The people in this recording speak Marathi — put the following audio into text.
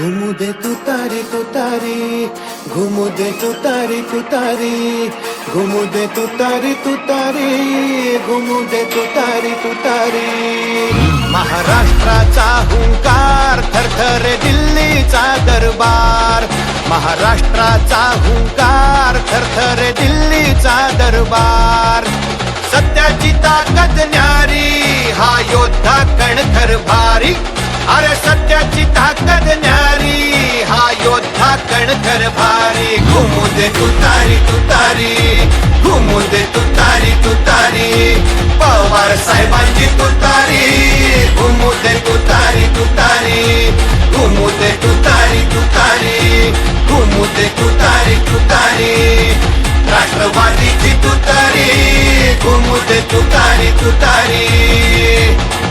घुमू दे तुतारी तुतारी, घुमू दे तुतारी तुतारी, घुमू दे तुतारी तुतारी, घुमू दे तुतारी तुतारी. महाराष्ट्राचा हुंकार थरथरे दिल्लीचा दरबार, महाराष्ट्राचा हुंकार थरथरे दिल्लीचा दरबार. सत्याची ताकद न्यारी, हा योद्धा कणखर भारी. अरे सत्याची ताकद न्यारी, हा योद्धा कणखर भारी. घुमू दे तुतारी तुतारी, घुमू दे तुतारी तुतारी, पवार साहेबांची तुतारी. घुमू दे तुतारी तुतारी, घुमू दे तुतारी तुतारी, घुमू दे तुतारी तुतारी. राष्ट्रवादीची तुतारी, घुमू दे तुतारी तुतारी.